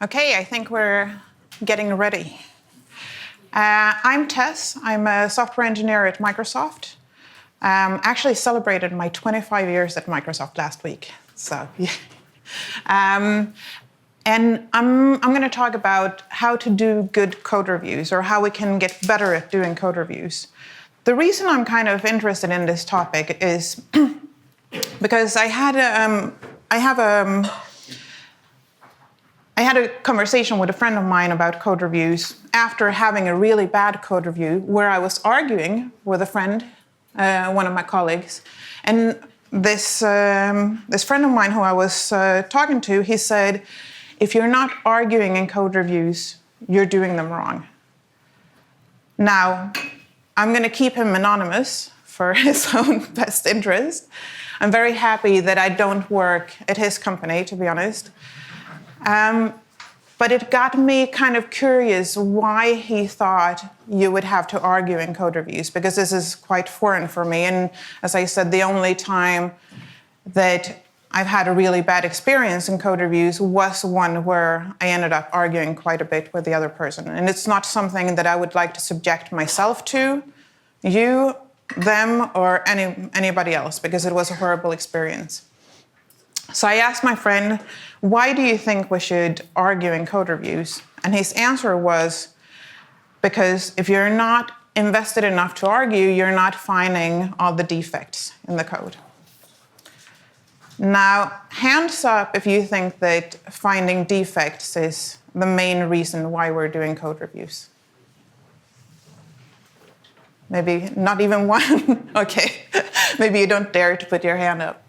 Okay, I think we're getting ready. I'm Tess. I'm a software engineer at Microsoft. Actually celebrated my 25 years at Microsoft last week. So, yeah. And I'm going to talk about how to do good code reviews, or how we can get better at doing code reviews. The reason I'm kind of interested in this topic is because I had a conversation with a friend of mine about code reviews after having a really bad code review where I was arguing with a friend, one of my colleagues. And this friend of mine who I was talking to, he said, if you're not arguing in code reviews, you're doing them wrong. Now, I'm going to keep him anonymous for his own best interest. I'm very happy that I don't work at his company, to be honest. But it got me kind of curious why he thought you would have to argue in code reviews, because this is quite foreign for me. And as I said, the only time that I've had a really bad experience in code reviews was one where I ended up arguing quite a bit with the other person. And it's not something that I would like to subject myself to, you, them, or anybody else, because it was a horrible experience. So I asked my friend, why do you think we should argue in code reviews? And his answer was, because if you're not invested enough to argue, you're not finding all the defects in the code. Now, hands up if you think that finding defects is the main reason why we're doing code reviews. Maybe not even one. Okay, maybe you don't dare to put your hand up.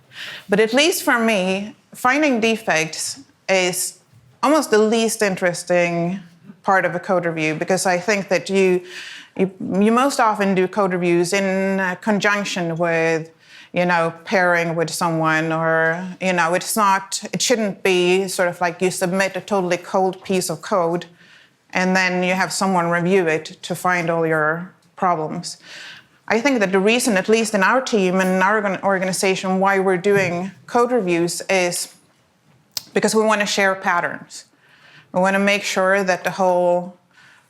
But at least for me, finding defects is almost the least interesting part of a code review, because I think that you most often do code reviews in conjunction with, pairing with someone, or, it shouldn't be sort of like you submit a totally cold piece of code and then you have someone review it to find all your problems. I think that the reason, at least in our team and in our organization, why we're doing code reviews is because we want to share patterns. We want to make sure that all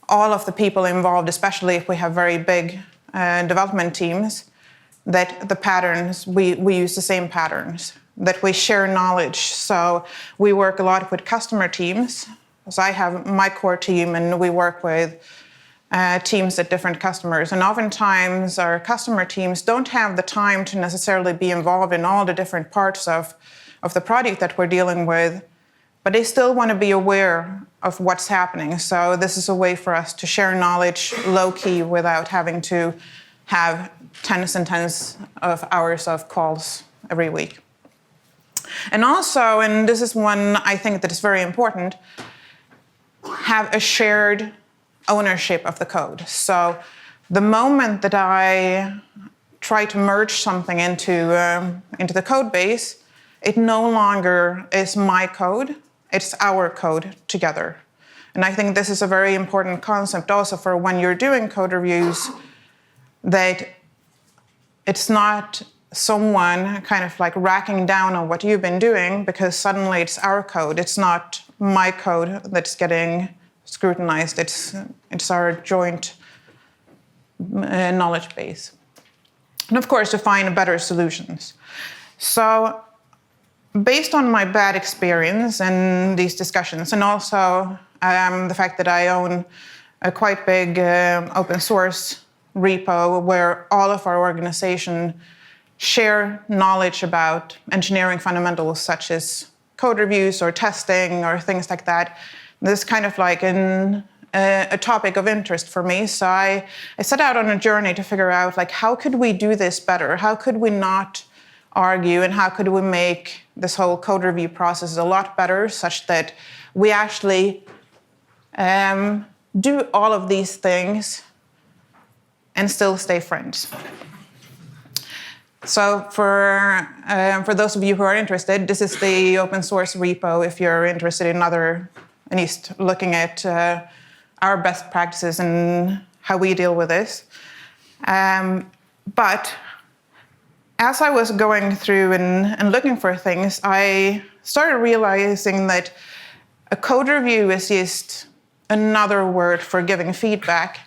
of the people involved, especially if we have very big development teams, that the patterns, we use the same patterns, that we share knowledge. So we work a lot with customer teams. So I have my core team, and we work with teams at different customers. And oftentimes our customer teams don't have the time to necessarily be involved in all the different parts of the project that we're dealing with, but they still want to be aware of what's happening. So this is a way for us to share knowledge low-key without having to have tens and tens of hours of calls every week. And also, and this is one I think that is very important, have a shared ownership of the code. So the moment that I try to merge something into the code base, it no longer is my code, it's our code together. And I think this is a very important concept also for when you're doing code reviews, that it's not someone kind of like racking down on what you've been doing, because suddenly it's our code. It's not my code that's getting scrutinized. It's our joint knowledge base. And of course, to find better solutions. So based on my bad experience in these discussions, and also the fact that I own a quite big open source repo where all of our organization share knowledge about engineering fundamentals such as code reviews or testing or things like that, this is kind of like a topic of interest for me. So I set out on a journey to figure out, like, how could we do this better? How could we not argue, and how could we make this whole code review process a lot better, such that we actually do all of these things and still stay friends. So for those of you who are interested, this is the open source repo if you're interested in at least looking at our best practices and how we deal with this. But as I was going through and looking for things, I started realizing that A code review is just another word for giving feedback.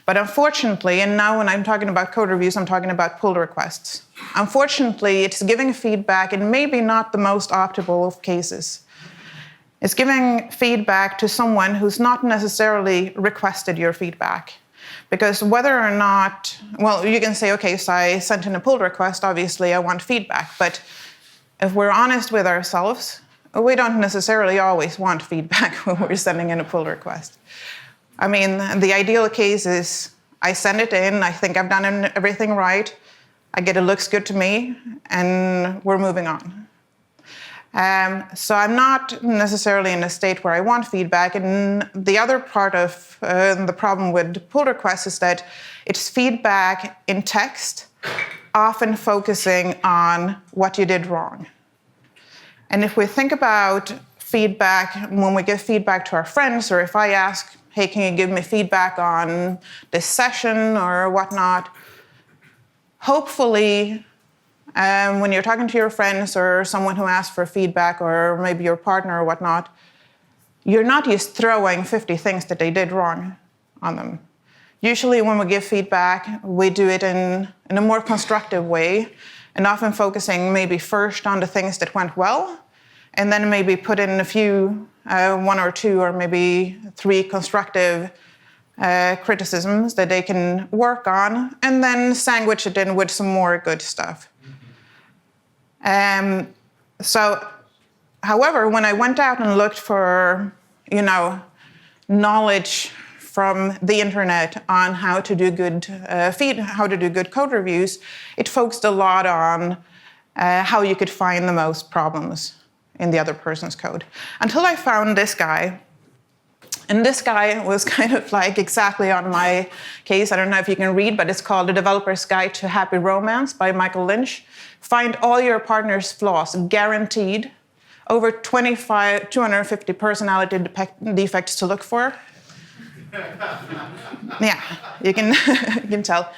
But unfortunately, and now when I'm talking about code reviews, I'm talking about pull requests. Unfortunately, it's giving feedback in maybe not the most optimal of cases. It's giving feedback to someone who's not necessarily requested your feedback. Because whether or not, well, you can say, okay, so I sent in a pull request, obviously I want feedback. But if we're honest with ourselves, we don't necessarily always want feedback when we're sending in a pull request. I mean, the ideal case is I send it in, I think I've done everything right, I get it looks good to me, and we're moving on. So I'm not necessarily in a state where I want feedback. And the other part of the problem with pull requests is that it's feedback in text, often focusing on what you did wrong. And if we think about feedback, when we give feedback to our friends, or if I ask, hey, can you give me feedback on this session or whatnot, hopefully, when you're talking to your friends or someone who asks for feedback, or maybe your partner or whatnot, you're not just throwing 50 things that they did wrong on them. Usually when we give feedback, we do it in a more constructive way, and often focusing maybe first on the things that went well, and then maybe put in a few, one or two or maybe 3 constructive criticisms that they can work on, and then sandwich it in with some more good stuff. However, when I went out and looked for, knowledge from the internet on how to do good how to do good code reviews, it focused a lot on how you could find the most problems in the other person's code. Until I found this guy. And this guy was kind of like exactly on my case. I don't know if you can read, but it's called The Developer's Guide to Happy Romance by Michael Lynch. Find all your partner's flaws, guaranteed. Over 250 personality defects to look for. Yeah, you can tell.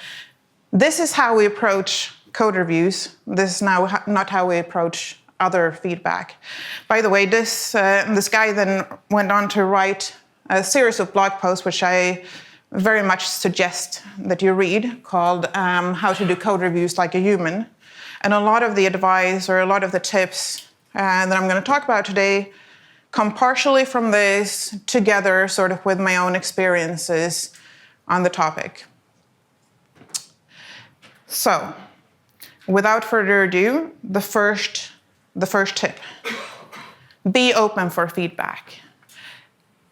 This is how we approach code reviews. This is now not how we approach other feedback. By the way, this guy then went on to write a series of blog posts, which I very much suggest that you read, called How to Do Code Reviews Like a Human. And a lot of the advice or a lot of the tips that I'm going to talk about today come partially from this, together sort of with my own experiences on the topic. So, without further ado, the first tip. Be open for feedback.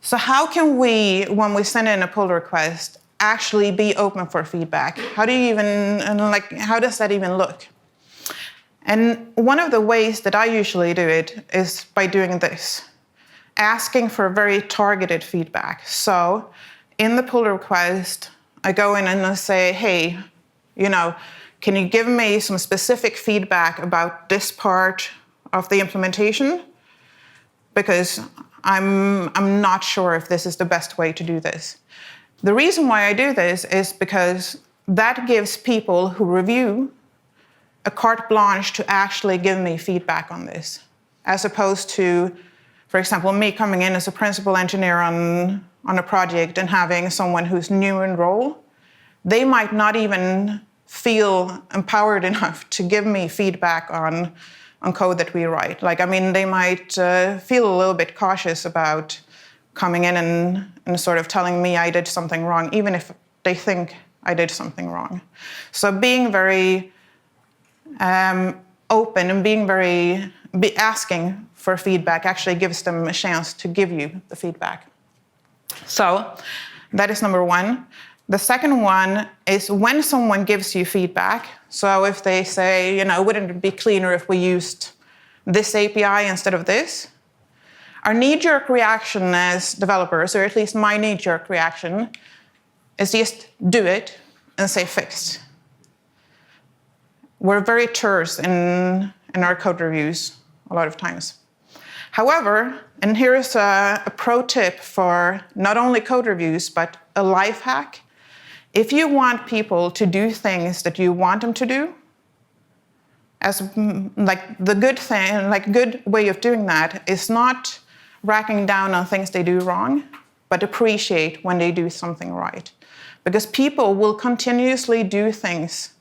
So how can we, when we send in a pull request, actually be open for feedback? How does that even look? And one of the ways that I usually do it is by doing this, asking for very targeted feedback. So in the pull request, I go in and I say, hey, can you give me some specific feedback about this part of the implementation? Because I'm not sure if this is the best way to do this. The reason why I do this is because that gives people who review a carte blanche to actually give me feedback on this, as opposed to, for example, me coming in as a principal engineer on a project and having someone who's new in role. They might not even feel empowered enough to give me feedback on code that we write. They might feel a little bit cautious about coming in and sort of telling me I did something wrong, even if they think I did something wrong. So being very open and asking for feedback actually gives them a chance to give you the feedback. So that is number one. The second one is when someone gives you feedback. So if they say, wouldn't it be cleaner if we used this API instead of this? Our knee-jerk reaction as developers, or at least my knee-jerk reaction, is just do it and say fixed. We're very terse in our code reviews a lot of times. However, and here is a pro tip for not only code reviews, but a life hack. If you want people to do things that you want them to do, the good way of doing that is not racking down on things they do wrong, but appreciate when they do something right. Because people will continuously do things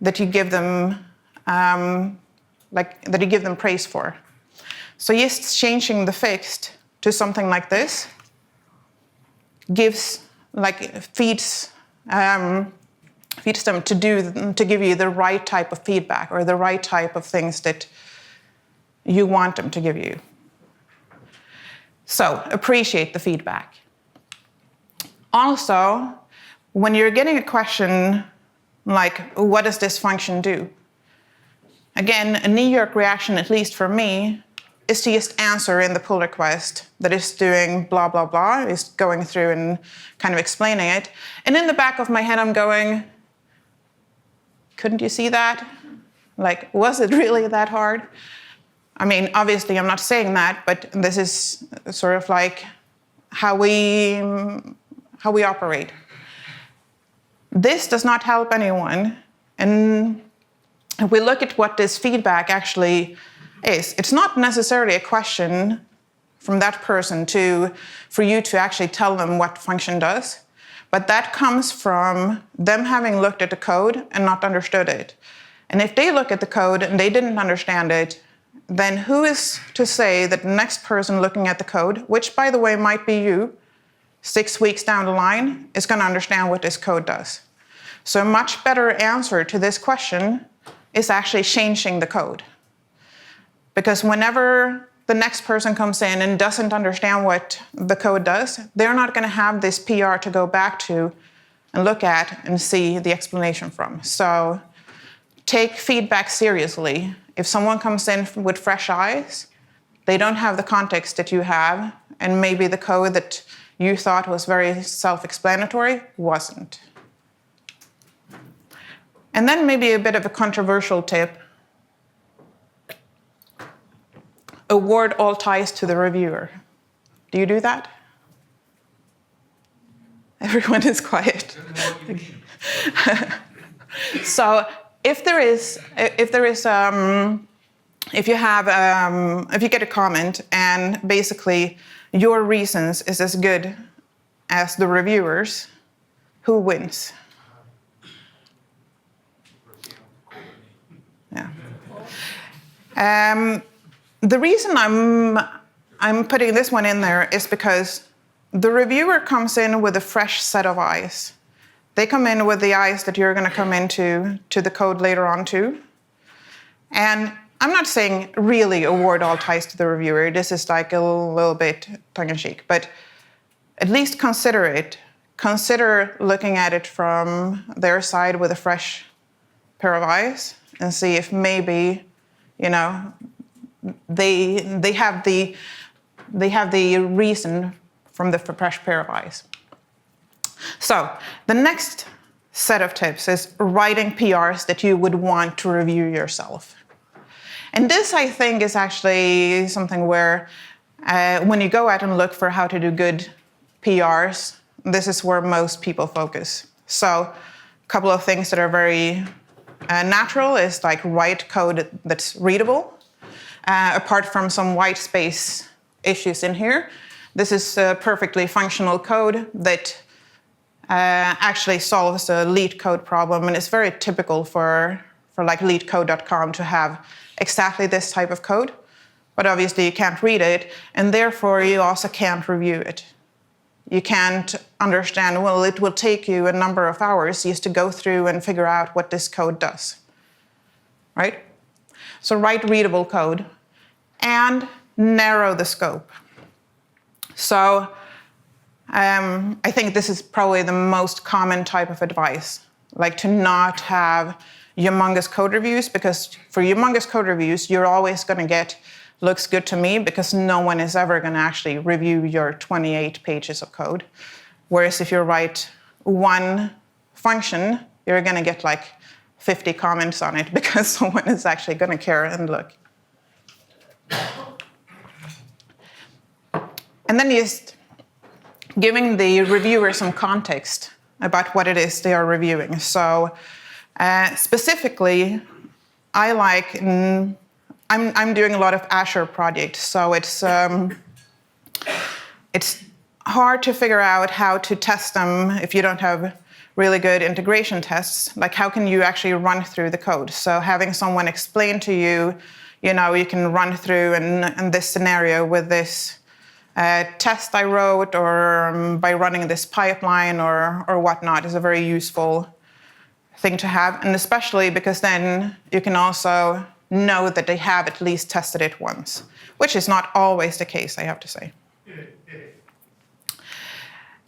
that you give them, that you give them praise for. So just changing the fixed to something like this feeds them to give you the right type of feedback or the right type of things that you want them to give you. So appreciate the feedback. Also, when you're getting a question like, what does this function do? Again, a knee-jerk reaction, at least for me, is to just answer in the pull request that is doing blah, blah, blah, is going through and kind of explaining it. And in the back of my head, I'm going, couldn't you see that? Like, was it really that hard? I mean, obviously, I'm not saying that, but this is sort of like how we operate. This does not help anyone. And if we look at what this feedback actually is, it's not necessarily a question from that person for you to actually tell them what function does, but that comes from them having looked at the code and not understood it. And if they look at the code and they didn't understand it, then who is to say that the next person looking at the code, which by the way might be you, 6 weeks down the line, is going to understand what this code does. So a much better answer to this question is actually changing the code. Because whenever the next person comes in and doesn't understand what the code does, they're not going to have this PR to go back to and look at and see the explanation from. So take feedback seriously. If someone comes in with fresh eyes, they don't have the context that you have, and maybe the code that you thought was very self-explanatory wasn't. And then maybe a bit of a controversial tip. Award all ties to the reviewer. Do you do that? Everyone is quiet. So if you get a comment and basically your reasons is as good as the reviewers, who wins? Yeah. The reason I'm putting this one in there is because the reviewer comes in with a fresh set of eyes. They come in with the eyes that you're going to come into the code later on too. And I'm not saying really award all ties to the reviewer. This is like a little bit tongue-in-cheek, but at least consider it. Consider looking at it from their side with a fresh pair of eyes and see if maybe, they have the reason from the fresh pair of eyes. So the next set of tips is writing PRs that you would want to review yourself. And this, I think, is actually something where when you go out and look for how to do good PRs, this is where most people focus. So a couple of things that are very natural is like write code that's readable. Apart from some white space issues in here, this is perfectly functional code that actually solves a lead code problem, and it's very typical for like leadcode.com to have exactly this type of code, but obviously you can't read it, and therefore you also can't review it. You can't understand, well, it will take you a number of hours just to go through and figure out what this code does, right? So write readable code and narrow the scope. So I think this is probably the most common type of advice, like to not have humongous code reviews, because for humongous code reviews, you're always going to get looks good to me, because no one is ever going to actually review your 28 pages of code. Whereas if you write one function, you're going to get like 50 comments on it because someone is actually going to care and look. And then just giving the reviewer some context about what it is they are reviewing. So specifically, I'm doing a lot of Azure projects, so it's it's hard to figure out how to test them if you don't have really good integration tests. Like, how can you actually run through the code? So having someone explain to you, you can run through in this scenario with this test I wrote, or by running this pipeline or whatnot, is a very useful thing to have. And especially because then you can also know that they have at least tested it once, which is not always the case, I have to say.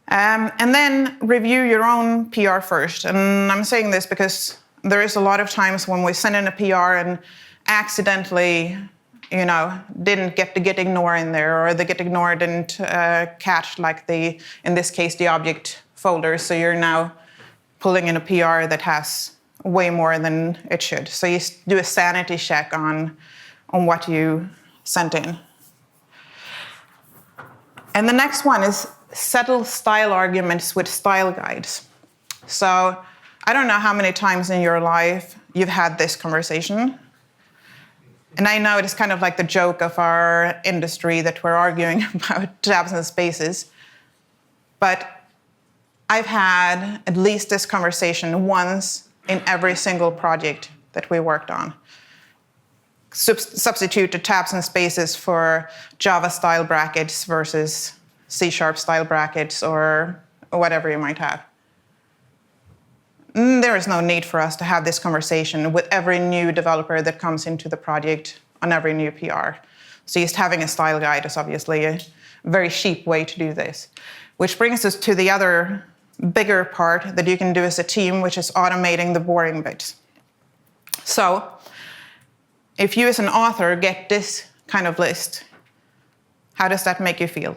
And then review your own PR first. And I'm saying this because there is a lot of times when we send in a PR and accidentally, didn't get the git ignore in there, or the git ignore didn't catch, like in this case, the object folder. So you're now pulling in a PR that has way more than it should. So you do a sanity check on what you sent in. And the next one is settle style arguments with style guides. So I don't know how many times in your life you've had this conversation. And I know it is kind of like the joke of our industry that we're arguing about tabs and spaces. But I've had at least this conversation once in every single project that we worked on. Substitute the tabs and spaces for Java style brackets versus C# style brackets, or whatever you might have. There is no need for us to have this conversation with every new developer that comes into the project on every new PR. So just having a style guide is obviously a very cheap way to do this. Which brings us to the other bigger part that you can do as a team, which is automating the boring bits. So if you as an author get this kind of list, how does that make you feel?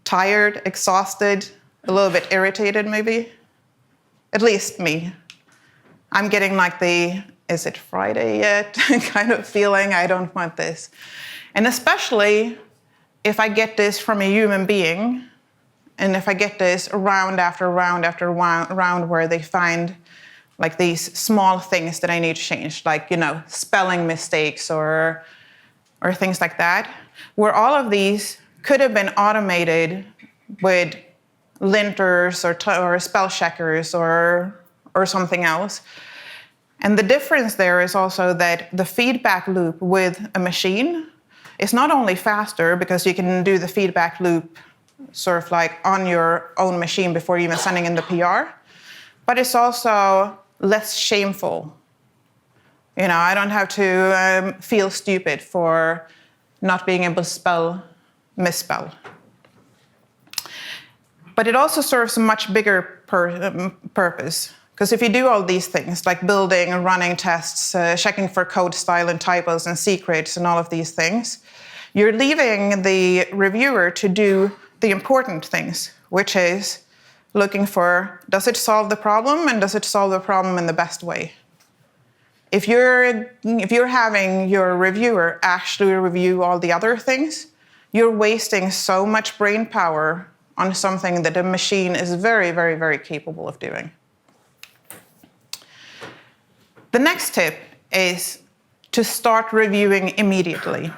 Tired, exhausted, a little bit irritated maybe? At least me. I'm getting like the, is it Friday yet kind of feeling. I don't want this. And especially if I get this from a human being, and if I get this round after round after round where they find like these small things that I need to change, like, spelling mistakes or things like that, where all of these could have been automated with linters or spell checkers or something else. And the difference there is also that the feedback loop with a machine is not only faster, because you can do the feedback loop sort of like on your own machine before even sending in the PR, but it's also less shameful. I don't have to feel stupid for not being able to misspell. But it also serves a much bigger purpose. Because if you do all these things, like building and running tests, checking for code style and typos and secrets and all of these things, you're leaving the reviewer to do the important things, which is looking for, does it solve the problem, and does it solve the problem in the best way? If you're having your reviewer actually review all the other things, you're wasting so much brain power on something that a machine is very, very, very capable of doing. The next tip is to start reviewing immediately.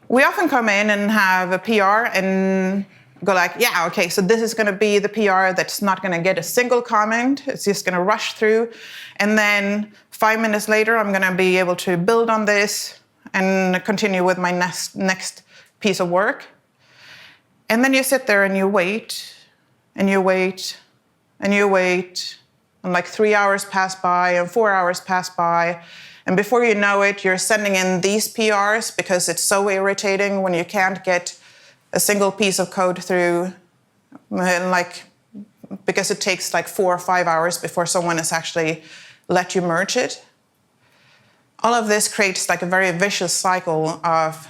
We often come in and have a PR and go like, yeah, okay, so this is going to be the PR that's not going to get a single comment. It's just going to rush through. And then 5 minutes later, I'm going to be able to build on this and continue with my next piece of work. And then you sit there and you wait, and you wait, and you wait, and like 3 hours pass by and 4 hours pass by. And before you know it, you're sending in these PRs because it's so irritating when you can't get a single piece of code through, because it takes like 4 or 5 hours before someone has actually let you merge it. All of this creates like a very vicious cycle of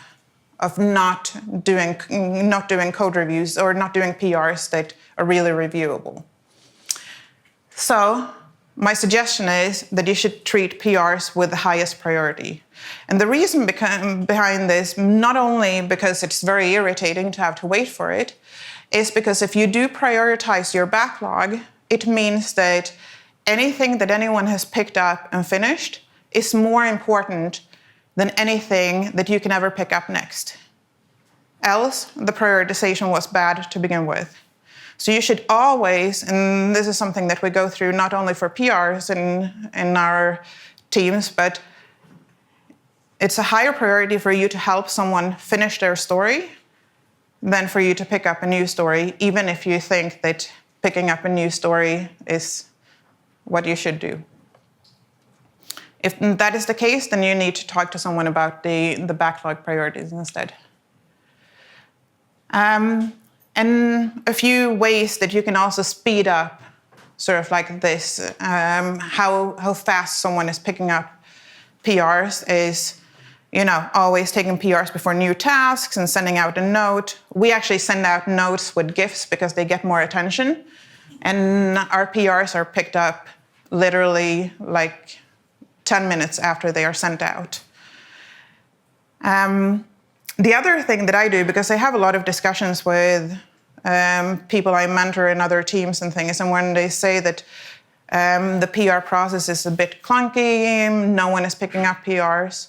not doing code reviews or not doing PRs that are really reviewable. So my suggestion is that you should treat PRs with the highest priority. And the reason behind this, not only because it's very irritating to have to wait for it, is because if you do prioritize your backlog, it means that anything that anyone has picked up and finished is more important than anything that you can ever pick up next. else the prioritization was bad to begin with. So you should always, and this is something that we go through not only for PRs in our teams, but it's a higher priority for you to help someone finish their story than for you to pick up a new story, even if you think that picking up a new story is what you should do. If that is the case, then you need to talk to someone about the backlog priorities instead. And a few ways that you can also speed up sort of like this, how fast someone is picking up PRs is, always taking PRs before new tasks and sending out a note. We actually send out notes with GIFs because they get more attention. And our PRs are picked up literally like 10 minutes after they are sent out. The other thing that I do, because I have a lot of discussions with people I mentor in other teams and things, and when they say that the PR process is a bit clunky, no one is picking up PRs,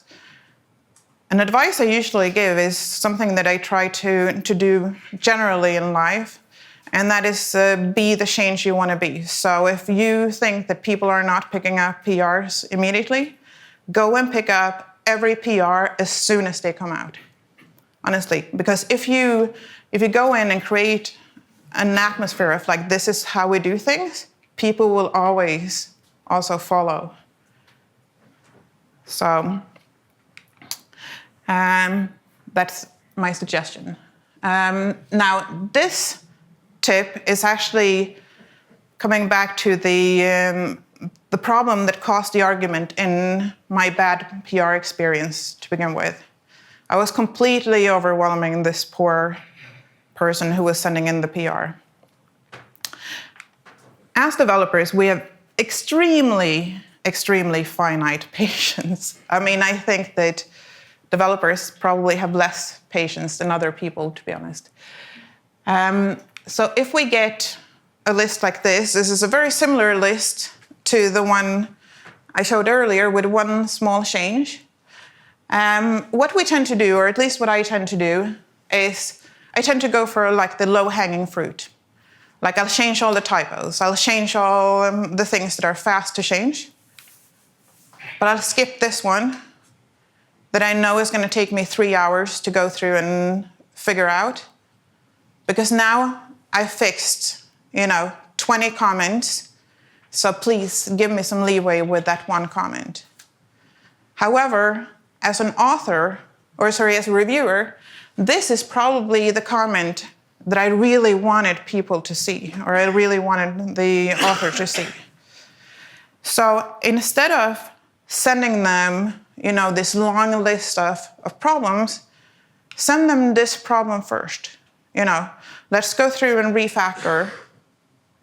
an advice I usually give is something that I try to do generally in life, and that is be the change you want to be. So if you think that people are not picking up PRs immediately, go and pick up every PR as soon as they come out. Honestly, because if you go in and create an atmosphere of like, this is how we do things, people will always also follow. So that's my suggestion. Now, this tip is actually coming back to the problem that caused the argument in my bad PR experience to begin with. I was completely overwhelming this poor person who was sending in the PR. As developers, we have extremely, extremely finite patience. I mean, I think that developers probably have less patience than other people, to be honest. So if we get a list like this is a very similar list to the one I showed earlier with one small change. What we tend to do, or at least what I tend to do, is I tend to go for like the low-hanging fruit. Like I'll change all the typos, I'll change all the things that are fast to change, but I'll skip this one that I know is going to take me 3 hours to go through and figure out, because now I fixed, 20 comments, so please give me some leeway with that one comment. However, as an author, as a reviewer, this is probably the comment that I really wanted people to see, or I really wanted the author to see. So instead of sending them, this long list of problems, send them this problem first. Let's go through and refactor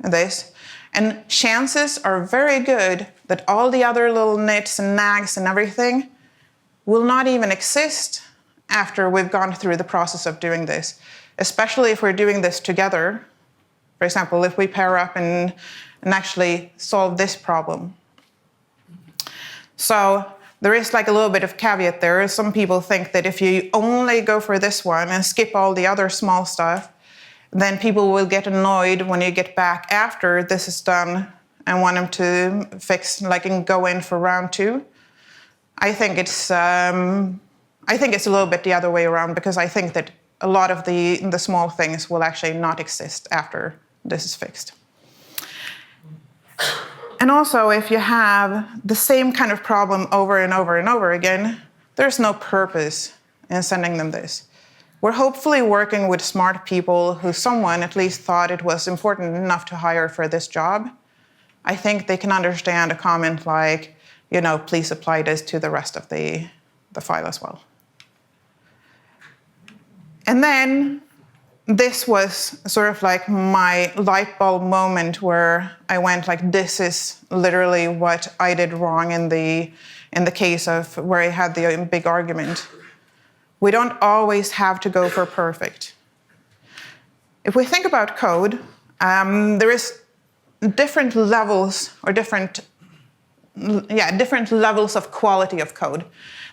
this. And chances are very good that all the other little nits and nags and everything will not even exist after we've gone through the process of doing this, especially if we're doing this together. For example, if we pair up and actually solve this problem. So there is like a little bit of caveat there. Some people think that if you only go for this one and skip all the other small stuff, then people will get annoyed when you get back after this is done and want them to fix, and go in for round 2. I think it's a little bit the other way around, because I think that a lot of the small things will actually not exist after this is fixed. And also, if you have the same kind of problem over and over and over again, there's no purpose in sending them this. We're hopefully working with smart people who someone at least thought it was important enough to hire for this job. I think they can understand a comment like, please apply this to the rest of the file as well. And then this was sort of like my light bulb moment where I went like, this is literally what I did wrong in the case of where I had the big argument. We don't always have to go for perfect. If we think about code, there is different levels or different different levels of quality of code.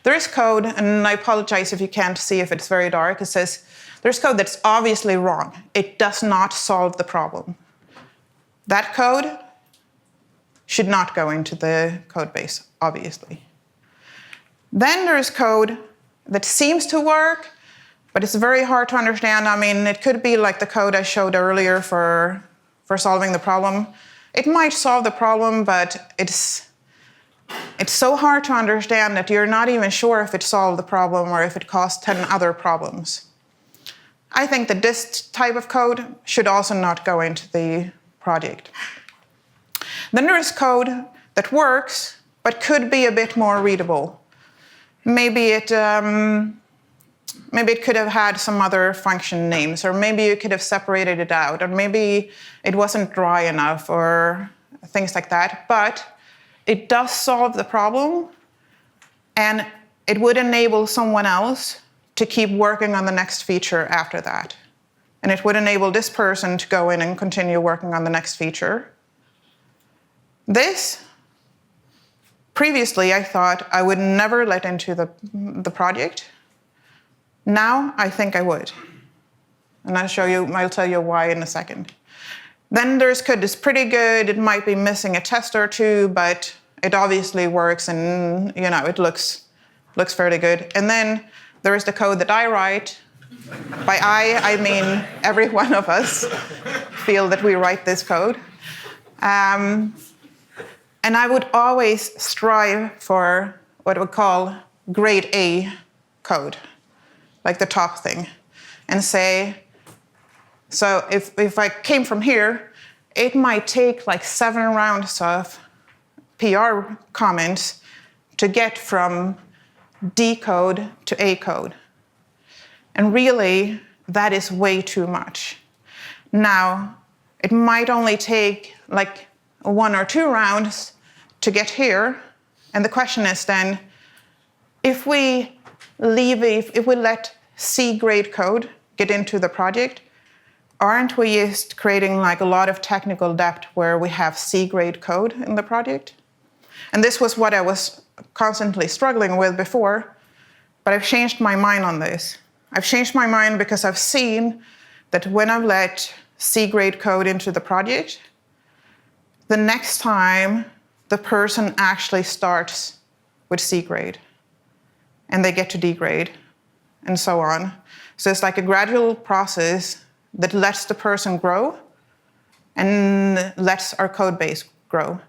There is code, and I apologize if you can't see if it's very dark. It says there's code that's obviously wrong. It does not solve the problem. That code should not go into the code base, obviously. Then there's code that seems to work, but it's very hard to understand. I mean, it could be like the code I showed earlier for solving the problem. It might solve the problem, but it's so hard to understand that you're not even sure if it solved the problem or if it caused 10 other problems. I think that this type of code should also not go into the project. Then there is code that works, but could be a bit more readable. Maybe it could have had some other function names, or maybe you could have separated it out, or maybe it wasn't dry enough, or things like that. But it does solve the problem, and it would enable someone else to keep working on the next feature after that. And it would enable this person to go in and continue working on the next feature. This, previously I thought I would never let into the project. Now I think I would. And I'll tell you why in a second. Then there's code that's pretty good. It might be missing a test or two, but it obviously works, and it looks fairly good. And then there is the code that I write. By I mean every one of us feel that we write this code. And I would always strive for what we call grade A code, like the top thing, and say, so if I came from here, it might take like 7 rounds of PR comments to get from D code to A code. And really, that is way too much. Now, it might only take like 1 or 2 rounds to get here. And the question is then, if we let C grade code get into the project, aren't we just creating like a lot of technical debt where we have C grade code in the project? And this was what I was constantly struggling with before, but I've changed my mind on this. I've changed my mind because I've seen that when I've let C grade code into the project, the next time the person actually starts with C grade and they get to D grade and so on. So it's like a gradual process that lets the person grow and lets our code base grow.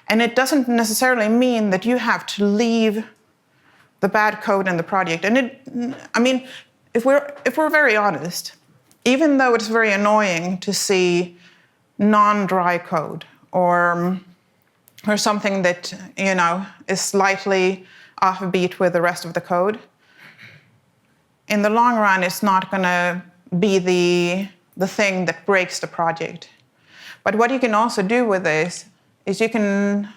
And it doesn't necessarily mean that you have to leave the bad code in the project. And if we're very honest, even though it's very annoying to see non-dry code or something that is slightly offbeat with the rest of the code, in the long run, it's not going to be the thing that breaks the project. But what you can also do with this is you can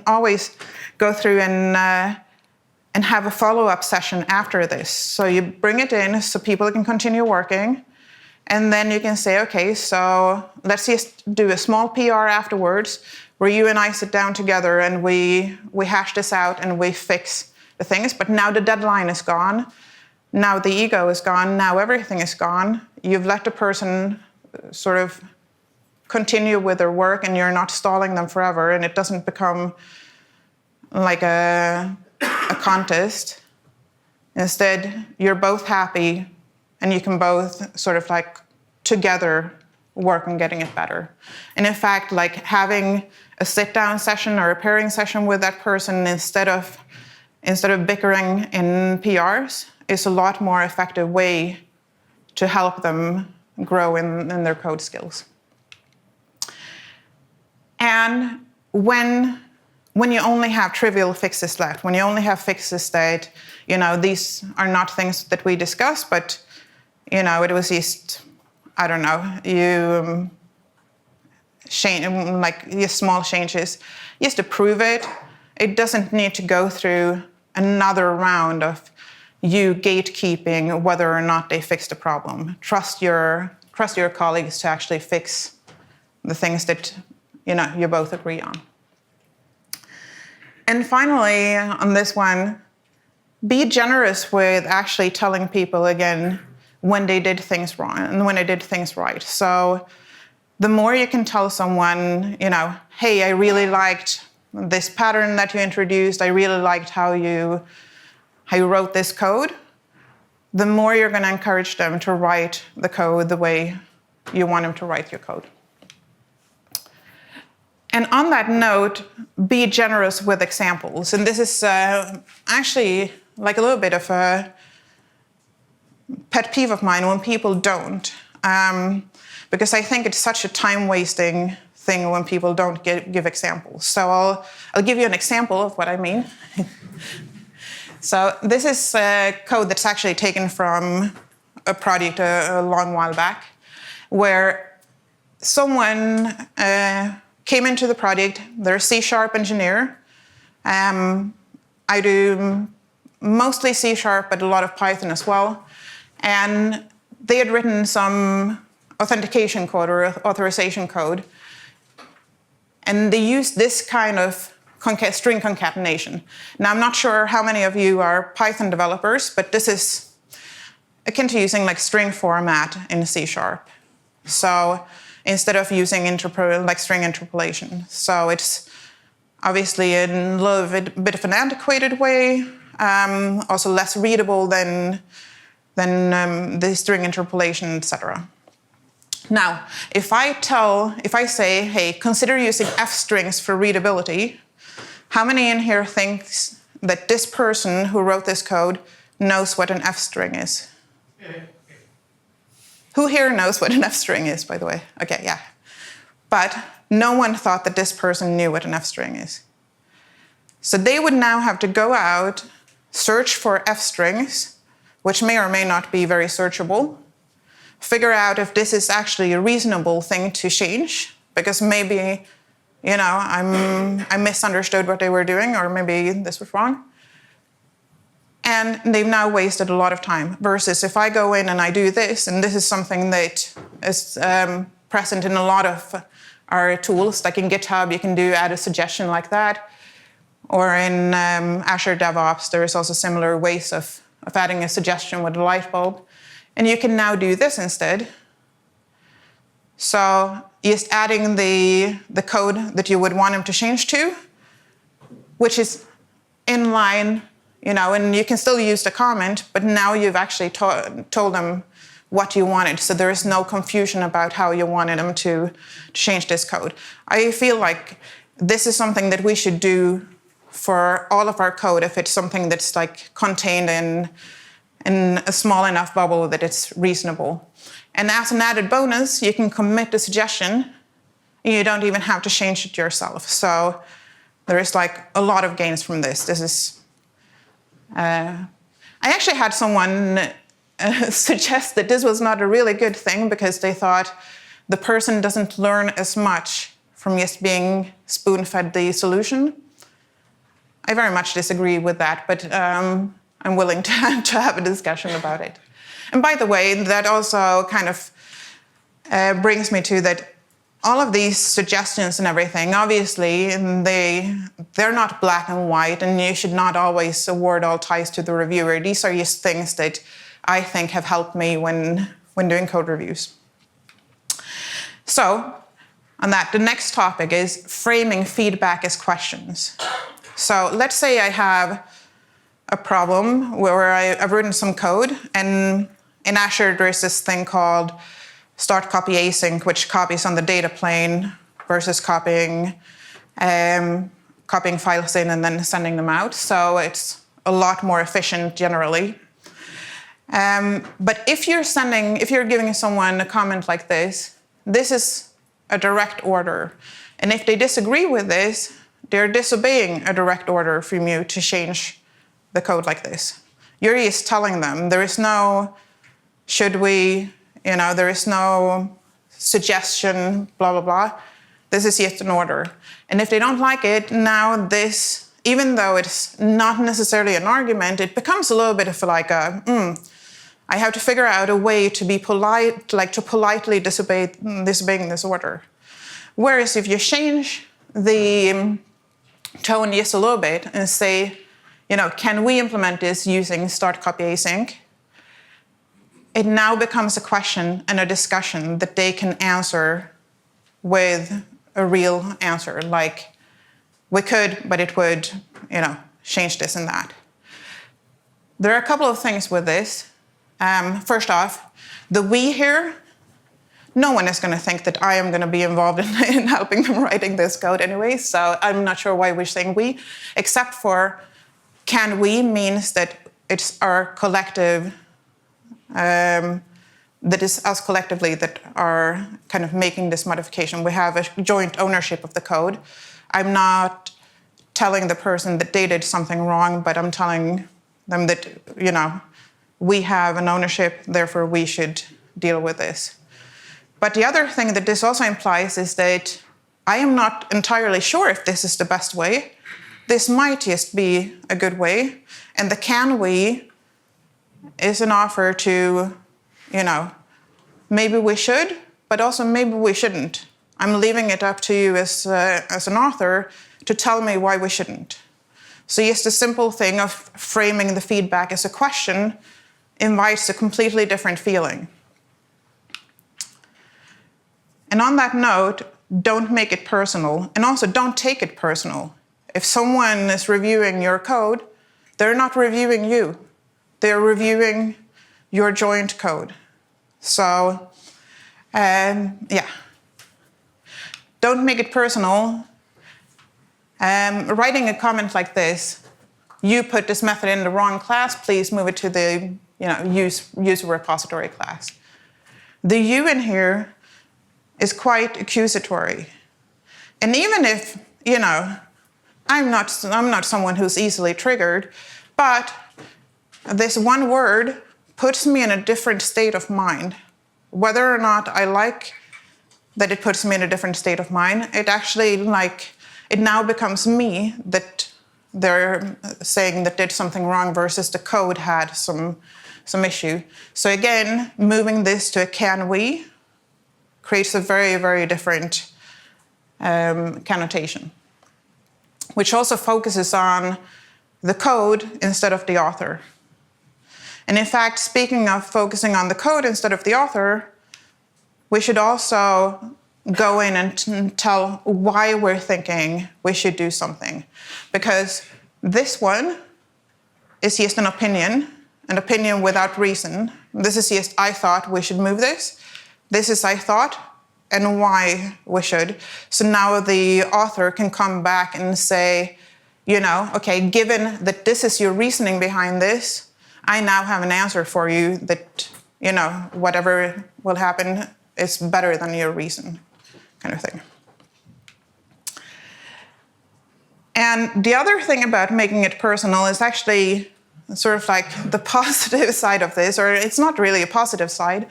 always go through and have a follow-up session after this. So you bring it in so people can continue working, and then you can say, okay, so let's just do a small PR afterwards where you and I sit down together and we hash this out and we fix the things. But now the deadline is gone. Now the ego is gone. Now everything is gone. You've let the person sort of continue with their work, and you're not stalling them forever, and it doesn't become like a contest. Instead, you're both happy, and you can both sort of like together work on getting it better. And in fact, like having a sit-down session or a pairing session with that person instead of bickering in PRs is a lot more effective way to help them grow in their code skills. And when you only have trivial fixes left, when you only have fixes that, these are not things that we discuss, but, it was just, I don't know, small changes, just to prove it. It doesn't need to go through another round of you gatekeeping whether or not they fixed the problem. Trust your colleagues to actually fix the things that you both agree on. And finally, on this one, be generous with actually telling people again when they did things wrong and when they did things right. So the more you can tell someone, hey, I really liked this pattern that you introduced, I really liked how you wrote this code, the more you're going to encourage them to write the code the way you want them to write your code. And on that note, be generous with examples. And this is actually like a little bit of a pet peeve of mine when people don't. Because I think it's such a time-wasting thing when people don't give examples. So I'll give you an example of what I mean. So this is code that's actually taken from a project a long while back, where someone came into the project. They're a C# engineer. I do mostly C#, but a lot of Python as well. And they had written some authentication code or authorization code. And they used this kind of string concatenation. Now, I'm not sure how many of you are Python developers, but this is akin to using like string format in C#. So instead of using string interpolation. So it's obviously in a little bit of an antiquated way, also less readable than the string interpolation, etc. Now, if I say, hey, consider using F strings for readability, how many in here thinks that this person who wrote this code knows what an F string is? Who here knows what an F string is, by the way? Okay, yeah. But no one thought that this person knew what an F string is. So they would now have to go out, search for F strings, which may or may not be very searchable, figure out if this is actually a reasonable thing to change, because maybe, I misunderstood what they were doing, or maybe this was wrong. And they've now wasted a lot of time, versus if I go in and I do this, and this is something that is present in a lot of our tools, like in GitHub, you can add a suggestion like that, or in Azure DevOps, there is also similar ways of adding a suggestion with a light bulb. And you can now do this instead. So just adding the code that you would want them to change to, which is in line, and you can still use the comment, but now you've actually told them what you wanted. So there is no confusion about how you wanted them to change this code. I feel like this is something that we should do for all of our code if it's something that's like contained in a small enough bubble that it's reasonable. And as an added bonus, you can commit the suggestion, and you don't even have to change it yourself. So there is like a lot of gains from this. This is, I actually had someone suggest that this was not a really good thing because they thought the person doesn't learn as much from just being spoon-fed the solution. I very much disagree with that, but I'm willing to have a discussion about it. And by the way, that also kind of brings me to that all of these suggestions and everything, obviously, they're not black and white, and you should not always award all ties to the reviewer. These are just things that I think have helped me when doing code reviews. So, on that, the next topic is framing feedback as questions. So let's say I have a problem where I've written some code, and in Azure there's this thing called start copy async, which copies on the data plane versus copying files in and then sending them out. So it's a lot more efficient generally. But if you're giving someone a comment like this is a direct order. And if they disagree with this, they're disobeying a direct order from you to change the code like this. You're just telling them there is no should we, there is no suggestion, blah, blah, blah. This is just an order. And if they don't like it, now this, even though it's not necessarily an argument, it becomes a little bit of like I have to figure out a way to be polite, like to politely disobeying this order. Whereas if you change the tone just a little bit and say, can we implement this using start copy async? It now becomes a question and a discussion that they can answer with a real answer, like, we could, but it would, change this and that. There are a couple of things with this. First off, the we here, no one is going to think that I am going to be involved in helping them writing this code anyway, so I'm not sure why we're saying we, except for can we means that it's our collective, that is us collectively that are kind of making this modification. We have a joint ownership of the code. I'm not telling the person that they did something wrong, but I'm telling them that, we have an ownership, therefore we should deal with this. But the other thing that this also implies is that I am not entirely sure if this is the best way. This might just be a good way. And the can we is an offer to, maybe we should, but also maybe we shouldn't. I'm leaving it up to you as an author to tell me why we shouldn't. So just the simple thing of framing the feedback as a question invites a completely different feeling. And on that note, don't make it personal, and also don't take it personal. If someone is reviewing your code, they're not reviewing you. They're reviewing your joint code. So, don't make it personal. Writing a comment like this, you put this method in the wrong class, please move it to the use repository class. The you in here is quite accusatory. And even if, I'm not someone who's easily triggered, but this one word puts me in a different state of mind. Whether or not I like that it puts me in a different state of mind, it actually, it now becomes me that they're saying that did something wrong versus the code had some issue. So again, moving this to a can we creates a very, very different connotation, which also focuses on the code instead of the author. And in fact, speaking of focusing on the code instead of the author, we should also go in and tell why we're thinking we should do something. Because this one is just an opinion without reason. This is just, I thought we should move this. This is, I thought, and why we should. So now the author can come back and say, okay, given that this is your reasoning behind this, I now have an answer for you that, whatever will happen is better than your reason, kind of thing. And the other thing about making it personal is actually sort of like the positive side of this, or it's not really a positive side.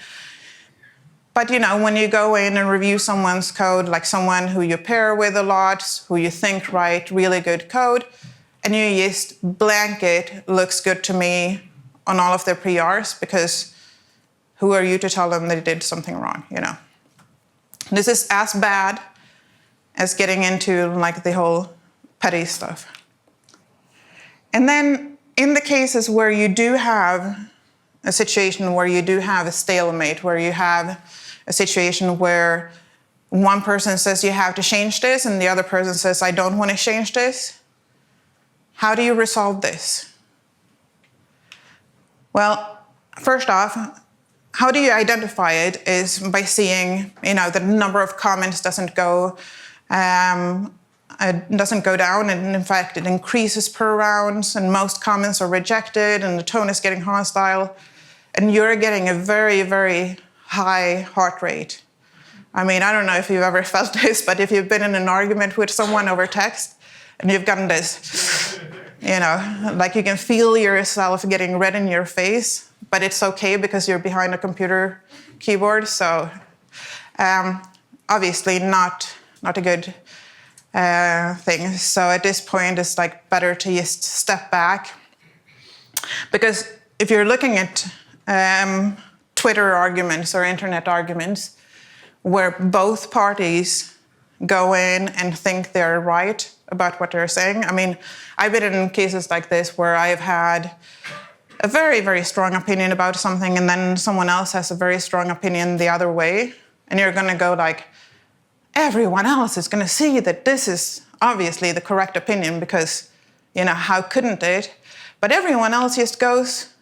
But when you go in and review someone's code, like someone who you pair with a lot, who you think write really good code, and you just blanket looks good to me on all of their PRs, because who are you to tell them they did something wrong, This is as bad as getting into the whole petty stuff. And then in the cases where you do have a situation where you do have a stalemate, where you have a situation where one person says you have to change this and the other person says I don't want to change this, how do you resolve this? Well, first off, how do you identify it is by seeing, the number of comments doesn't go down, and in fact it increases per round, and most comments are rejected, and the tone is getting hostile, and you're getting a very, very high heart rate. I don't know if you've ever felt this, but if you've been in an argument with someone over text, and you've gotten this, you can feel yourself getting red in your face, but it's okay because you're behind a computer keyboard, so obviously not a good thing. So at this point, it's better to just step back, because if you're looking at Twitter arguments or internet arguments where both parties go in and think they're right about what they're saying. I mean, I've been in cases like this where I've had a very, very strong opinion about something, and then someone else has a very strong opinion the other way, and you're going to go like, everyone else is going to see that this is obviously the correct opinion because, how couldn't it? But everyone else just goes,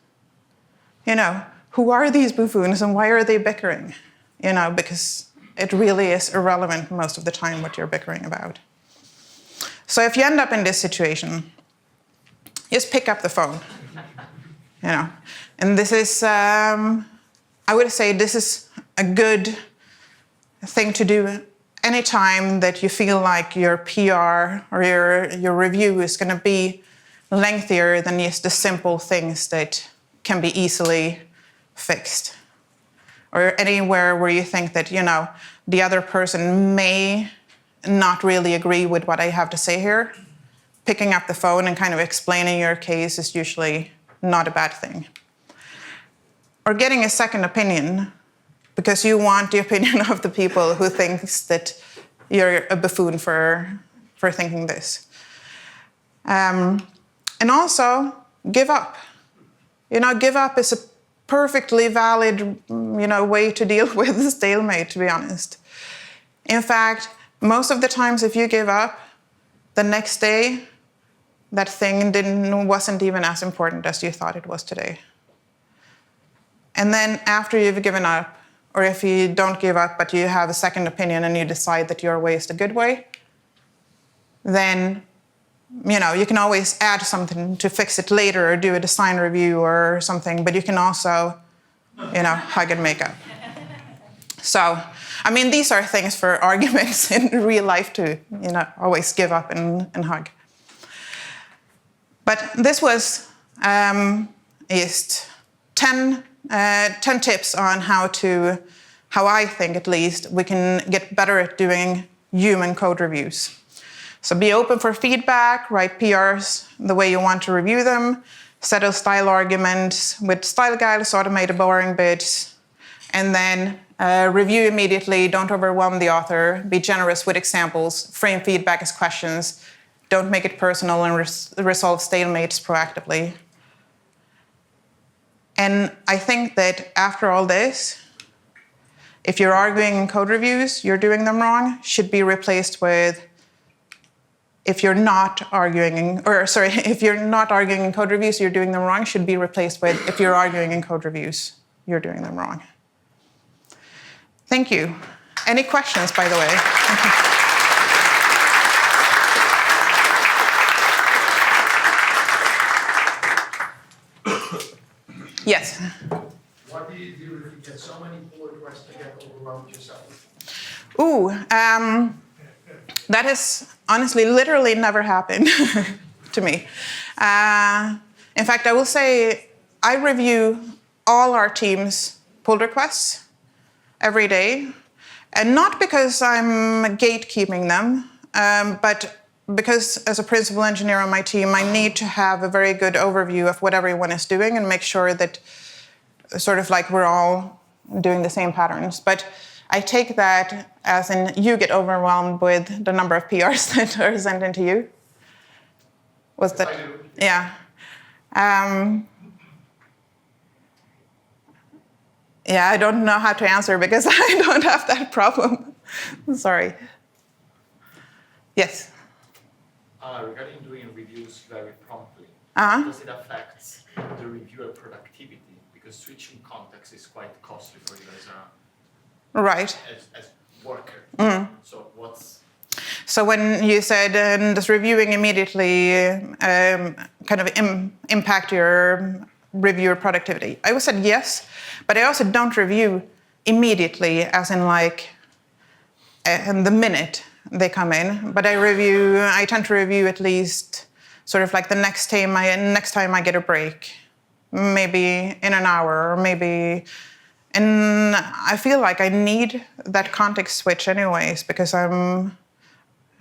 who are these buffoons and why are they bickering? Because it really is irrelevant most of the time what you're bickering about. So if you end up in this situation, just pick up the phone. And this is, I would say this is a good thing to do anytime that you feel like your PR or your review is going to be lengthier than just the simple things that can be easily fixed. Or anywhere where you think that, the other person may not really agree with what I have to say here, picking up the phone and kind of explaining your case is usually not a bad thing. Or getting a second opinion, because you want the opinion of the people who thinks that you're a buffoon for thinking this. And also, give up. Give up is a perfectly valid, way to deal with the stalemate, to be honest. In fact, most of the times if you give up, the next day, that thing wasn't even as important as you thought it was today. And then after you've given up, or if you don't give up but you have a second opinion and you decide that your way is the good way, then you can always add something to fix it later or do a design review or something, but you can also, hug and make up. So, these are things for arguments in real life too, always give up and hug. But this was just 10 tips on how I think at least we can get better at doing human code reviews. So be open for feedback, write PRs the way you want to review them, settle style arguments with style guides, automate the boring bits, and then review immediately, don't overwhelm the author, be generous with examples, frame feedback as questions, don't make it personal, and resolve stalemates proactively. And I think that after all this, if you're arguing in code reviews, you're doing them wrong, should be replaced with if you're not arguing in code reviews, you're doing them wrong, should be replaced with if you're arguing in code reviews, you're doing them wrong. Thank you. Any questions, by the way? Yes. What do you do if you get so many pull requests to get overwhelmed yourself? That has honestly literally never happened to me. In fact, I will say I review all our team's pull requests every day, and not because I'm gatekeeping them, but because as a principal engineer on my team, I need to have a very good overview of what everyone is doing and make sure that sort of like we're all doing the same patterns. But I take that as in you get overwhelmed with the number of PRs that are sent into you. Was that? I do. Yeah. I don't know how to answer because I don't have that problem. Sorry. Yes. Regarding doing reviews very promptly, Uh-huh. does it affect the reviewer productivity? Because switching context is quite costly for you Right. as worker. So So when you said does reviewing immediately kind of impact your reviewer productivity? I would say yes, but I also don't review immediately, as in like in the minute they come in. But I tend to review at least sort of like the next time I get a break, maybe in an hour, or maybe. And I feel like I need that context switch anyways, because I'm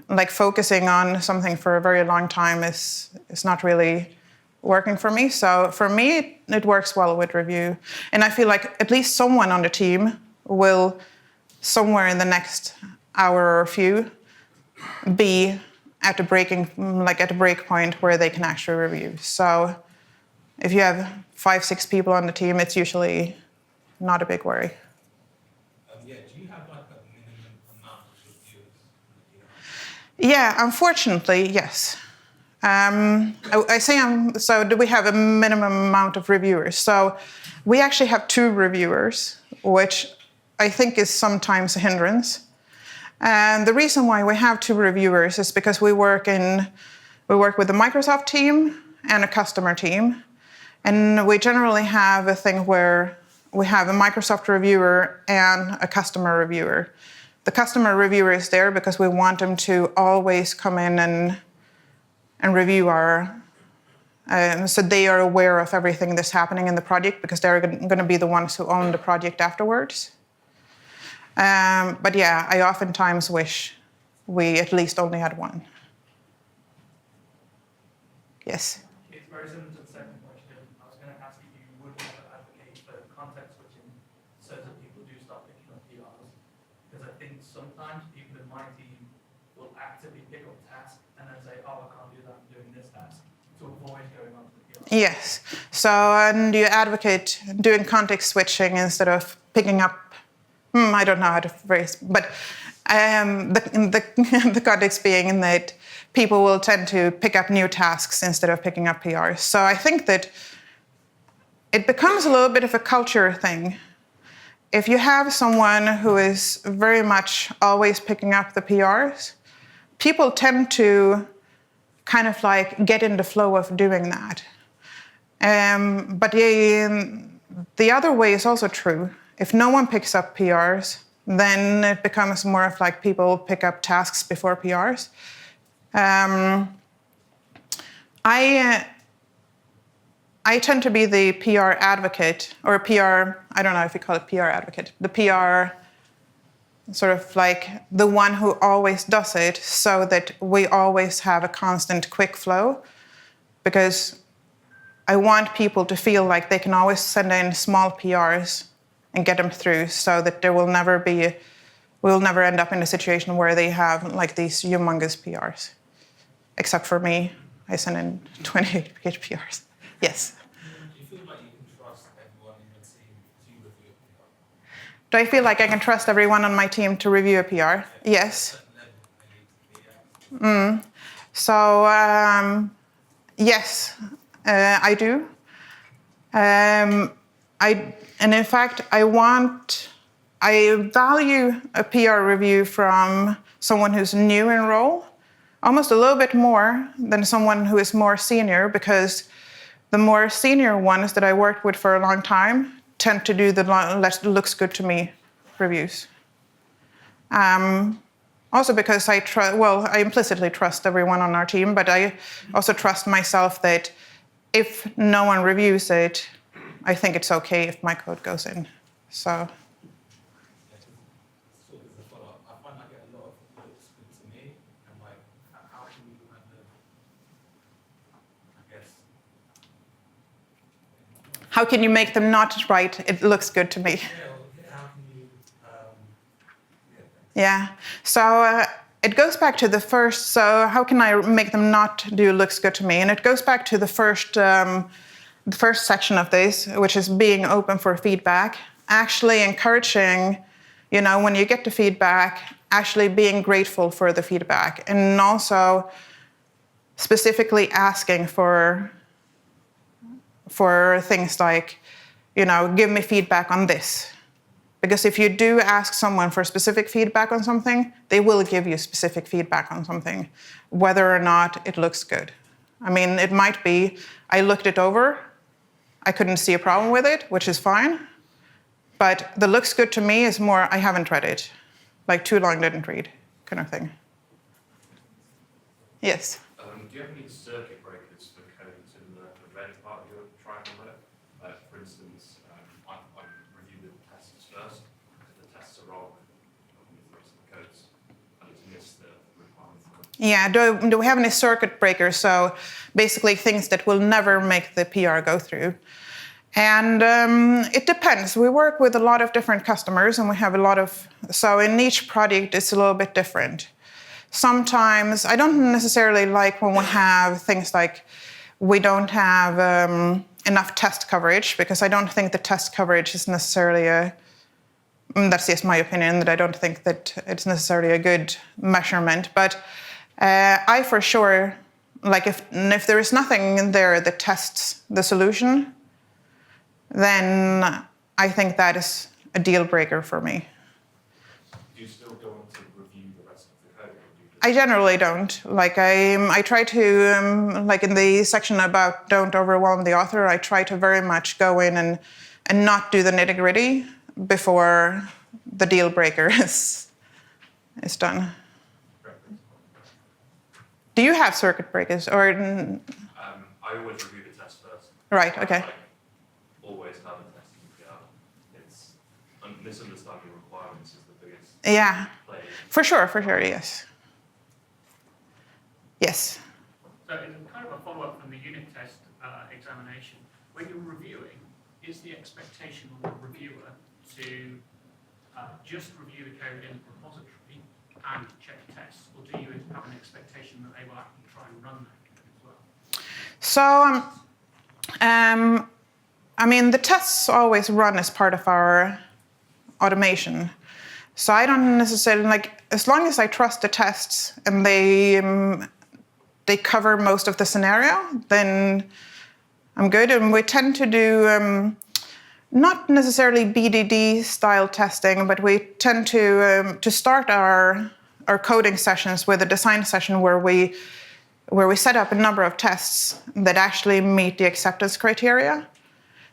like focusing on something for a very long time is not really working for me. So for me, it works well with review. And I feel like at least someone on the team will, somewhere in the next hour or few, be at the break point where they can actually review. So if you have 5, 6 people on the team, it's usually not a big worry. Do you have like a minimum amount of reviewers? Yeah, unfortunately, yes. So do we have a minimum amount of reviewers? So we actually have 2 reviewers, which I think is sometimes a hindrance. And the reason why we have 2 reviewers is because we work with the Microsoft team and a customer team. And we generally have a thing where we have a Microsoft reviewer and a customer reviewer. The customer reviewer is there because we want them to always come in and review so they are aware of everything that's happening in the project, because they're going to be the ones who own the project afterwards. But yeah, I oftentimes wish we at least only had 1. Yes? It's very similar to the second question. I was going to ask if you would want to advocate for context switching so that people do start picking up PRs. Because I think sometimes people in my team will actively pick up tasks and then say, oh, I can't do that, I'm doing this task, to avoid going on to the PR. Yes. So do you advocate doing context switching instead of picking up, I don't know how to phrase, but the context being that people will tend to pick up new tasks instead of picking up PRs. So I think that it becomes a little bit of a culture thing. If you have someone who is very much always picking up the PRs, people tend to kind of like get in the flow of doing that. But the other way is also true. If no one picks up PRs, then it becomes more of like people pick up tasks before PRs. I tend to be the PR advocate, or PR, I don't know if you call it PR advocate, the PR sort of like the one who always does it, so that we always have a constant quick flow, because I want people to feel like they can always send in small PRs and get them through, so that we'll never end up in a situation where they have like these humongous PRs. Except for me, I send in 28-page PRs. Yes. Do you feel like you can trust everyone in your team to review a PR? Do I feel like I can trust everyone on my team to review a PR? Yes. So, yes, I do. And in fact, I value a PR review from someone who's new in role, almost a little bit more than someone who is more senior, because the more senior ones that I worked with for a long time tend to do the looks good to me reviews. Also because I implicitly trust everyone on our team, but I also trust myself that if no one reviews it, I think it's okay if my code goes in. So. I find I get a lot of looks good to me, and like, how can you kind of, I guess. How can you make them not write, it looks good to me? How can you, Yeah, so it goes back to the first, so how can I make them not do looks good to me? And it goes back to the first section of this, which is being open for feedback, actually encouraging, when you get the feedback, actually being grateful for the feedback, and also specifically asking for things like, give me feedback on this. Because if you do ask someone for specific feedback on something, they will give you specific feedback on something, whether or not it looks good. I mean, it might be, I looked it over, I couldn't see a problem with it, which is fine. But the looks good to me is more, I haven't read it. Like too long didn't read, kind of thing. Yes? Do you have any circuit breakers for codes in the red part of your triangle there? For instance, I review the tests first. If the tests are wrong, I'll move the rest of the codes. I need to miss the requirements. Yeah, do we have any circuit breakers? So basically things that will never make the PR go through. And it depends. We work with a lot of different customers, and we have so in each project it's a little bit different. sometimes I don't necessarily like when we have things like we don't have enough test coverage, because I don't think the test coverage is necessarily that's just my opinion, that I don't think that it's necessarily a good measurement. But I for sure, like if there is nothing in there that tests the solution, then I think that is a deal breaker for me. Do you still go on to review the rest of the code? Or do you just... I generally don't. Like I try to, like in the section about don't overwhelm the author, I try to very much go in and not do the nitty-gritty before the deal breaker is done. Do you have circuit breakers or? I always review the test first. Right. Okay. Like, always have a test in PR. It's misunderstanding requirements is the biggest. Yeah. Play. For sure. Yes. Yes. So it's kind of a follow-up from the unit test examination. When you're reviewing, is the expectation on the reviewer to just review the code in the repository and check tests, or do you have an expectation that they will actually try and run that code as well? So, I mean, the tests always run as part of our automation. So I don't necessarily, like, as long as I trust the tests and they cover most of the scenario, then I'm good. And we tend to do not necessarily BDD style testing, but we tend to start our coding sessions with a design session where we set up a number of tests that actually meet the acceptance criteria.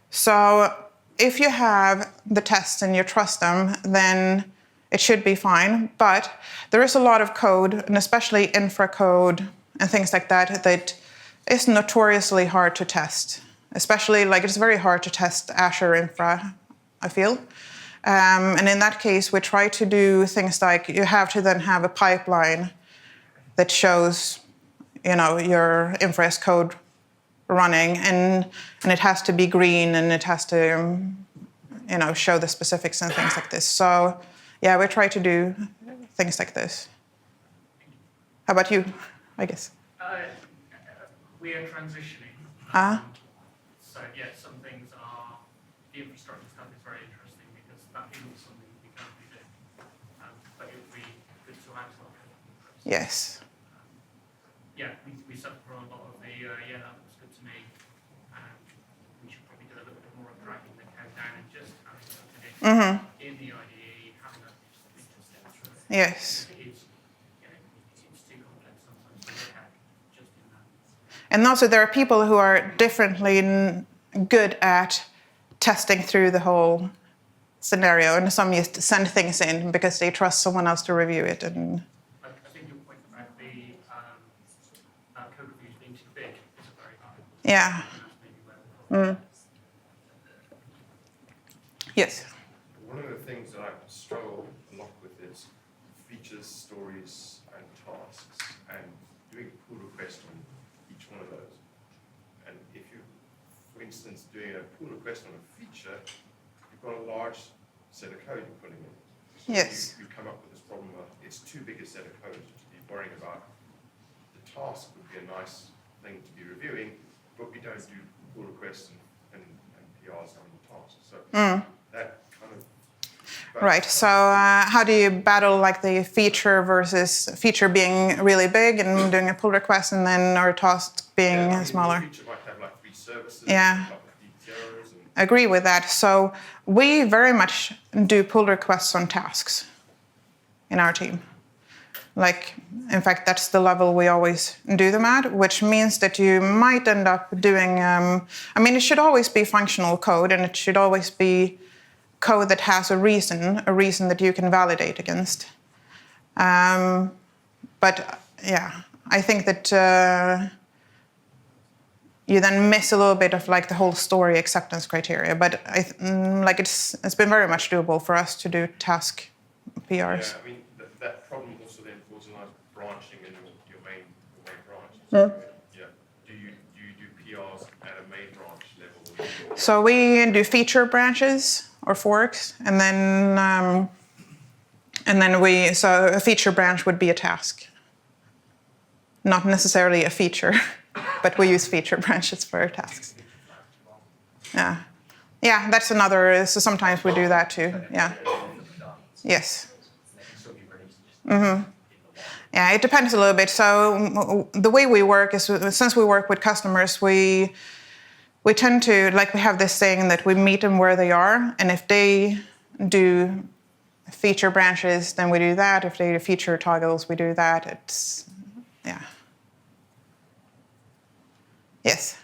So if you have the tests and you trust them, then it should be fine. But there is a lot of code, and especially infra code and things like that, that is notoriously hard to test. Especially, like, it's very hard to test Azure infra, I feel. And in that case, we try to do things like you have to then have a pipeline that shows, your infra as code running, and it has to be green, and it has to, show the specifics and things like this. So, yeah, we try to do things like this. How about you, I guess? We are transitioning. So, yeah, some things are, the infrastructure stuff is very interesting because that isn't something we currently do. But it would be good to add to our code. Yes. Yeah, we suffer from a lot of the, that looks good to me. We should probably do a little bit more of dragging the code down and just having it in the IDE, having a step through it. Yes. It's too complex sometimes to look at just in that. And also there are people who are differently good at testing through the whole scenario, and some just send things in because they trust someone else to review it. And I think your point about the code reviews being too big is a very valid one. yeah. That's maybe where the problem Yes. One of the things that I struggle a lot with is features, stories, and tasks, and doing a pull request on each one of those. And if you, for instance, doing a pull request on a feature, you've got a large set of code you're putting in. So Yes. you come up with this problem of it's too big a set of code to be worrying about. The task would be a nice thing to be reviewing, but we don't do pull requests and PRs on the task. So that kind of... Right. So how do you battle like the feature versus feature being really big and doing a pull request, and then our task being smaller? The feature might have like 3 services, Yeah. a couple of details, and Agree with that. So we very much do pull requests on tasks in our team. Like, in fact, that's the level we always do them at, which means that you might end up doing, it should always be functional code, and it should always be code that has a reason that you can validate against. But yeah, I think that you then miss a little bit of like the whole story acceptance criteria. But it's been very much doable for us to do task PRs. yeah, I mean that problem also then falls in line with branching in your main branch. So, yeah. Do you do PRs at a main branch level? So we do feature branches or forks, and then so a feature branch would be a task. not necessarily a feature, but we use feature branches for our tasks. Yeah. Yeah, that's another, so sometimes we do that too, yeah. Yes. Yeah, it depends a little bit. So the way we work is, since we work with customers, we tend to, like, we have this saying that we meet them where they are, and if they do feature branches, then we do that. If they do feature toggles, we do that. It's, yeah. Yes?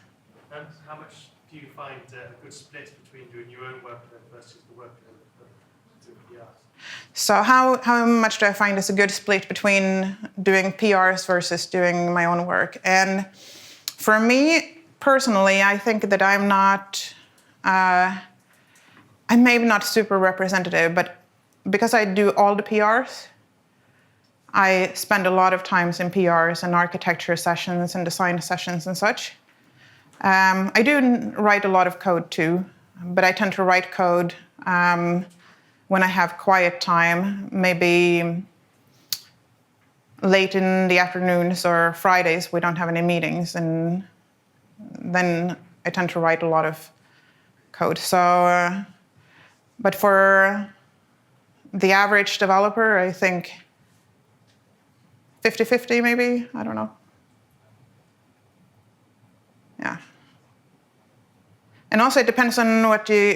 And how much do you find a good split between doing your own workload versus the workload of doing PRs? So how much do I find is a good split between doing PRs versus doing my own work? And for me, personally, I think that I'm not, I'm maybe not super representative, but because I do all the PRs, I spend a lot of times in PRs and architecture sessions and design sessions and such. I do write a lot of code too, but I tend to write code when I have quiet time, maybe late in the afternoons or Fridays, we don't have any meetings, and then I tend to write a lot of code. So, but for the average developer, I think 50-50 maybe, I don't know. Yeah. And also it depends on what you,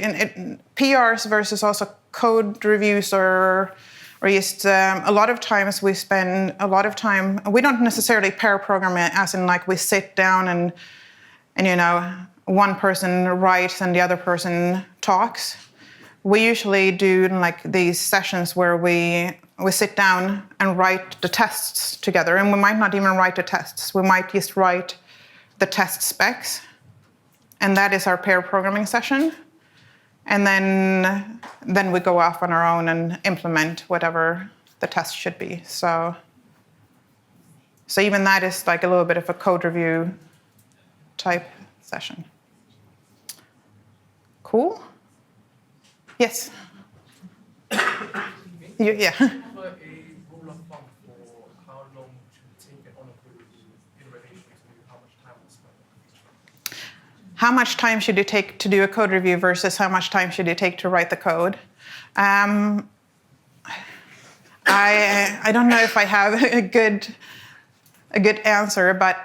PRs versus also code reviews or just a lot of times we spend a lot of time, we don't necessarily pair program it as in like we sit down and you know, one person writes and the other person talks. We usually do like these sessions where we sit down and write the tests together, and we might not even write the tests. We might just write the test specs, and that is our pair programming session. And then we go off on our own and implement whatever the test should be. So even that is like a little bit of a code review type session. Cool? Yes? Yeah. Have a rule of thumb for how long to take it on a code review in relation to how much time we spend. How much time should it take to do a code review versus how much time should it take to write the code? I don't know if I have a good answer, but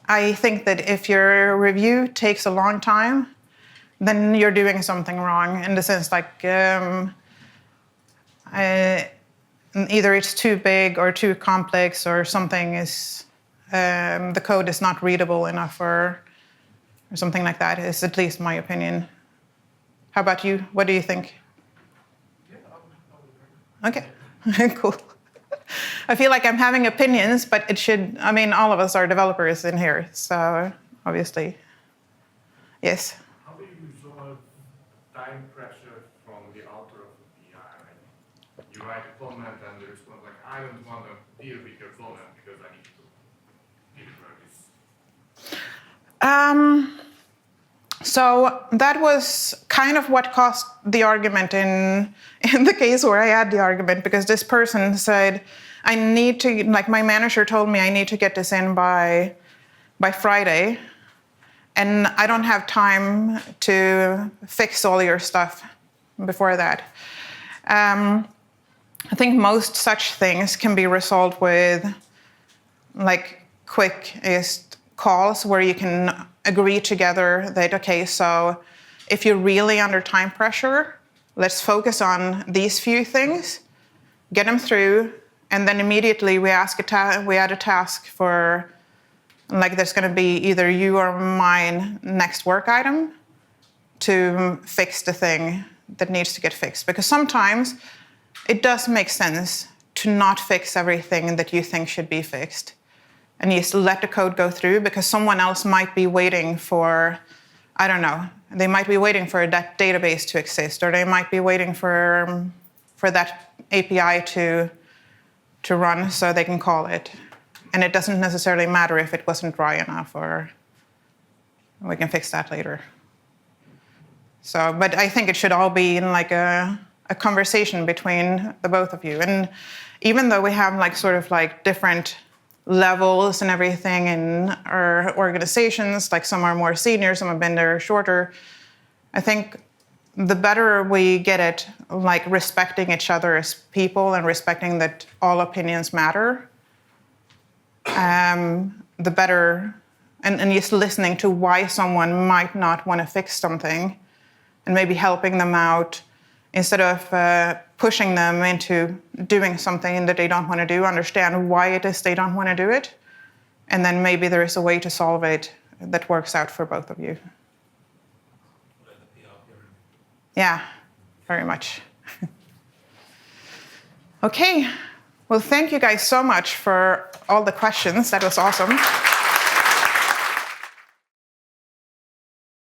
I think that if your review takes a long time, then you're doing something wrong in the sense like either it's too big or too complex or something is, the code is not readable enough or something like that, is at least my opinion. How about you? What do you think? Yeah, I would agree. Okay, cool. I feel like I'm having opinions, but it should, I mean, all of us are developers in here, so obviously. Yes? How do you resolve time pressure from the author of the PI? You write a comment and the response like, I don't want to deal with your comment because I need to deliver this. So that was kind of what caused the argument in the case where I had the argument, because this person said, I need to, like my manager told me I need to get this in by Friday, and I don't have time to fix all your stuff before that. I think most such things can be resolved with like quick-est calls where you can agree together that, okay, so if you're really under time pressure, let's focus on these few things, get them through, and then immediately we add a task for, like there's going to be either you or mine next work item to fix the thing that needs to get fixed. Because sometimes it does make sense to not fix everything that you think should be fixed. And you just let the code go through, because someone else might be waiting for, I don't know, they might be waiting for that database to exist, or they might be waiting for that API to run so they can call it. And it doesn't necessarily matter if it wasn't dry enough, or we can fix that later. So, but I think it should all be in like a conversation between the both of you. And even though we have like sort of like different levels and everything in our organizations. Like some are more senior, some have been there shorter. I think the better we get it, like respecting each other as people and respecting that all opinions matter, the better, and just listening to why someone might not want to fix something and maybe helping them out instead of pushing them into doing something that they don't want to do, understand why it is they don't want to do it, and then maybe there is a way to solve it that works out for both of you. Yeah, very much. Okay, well, thank you guys so much for all the questions. That was awesome.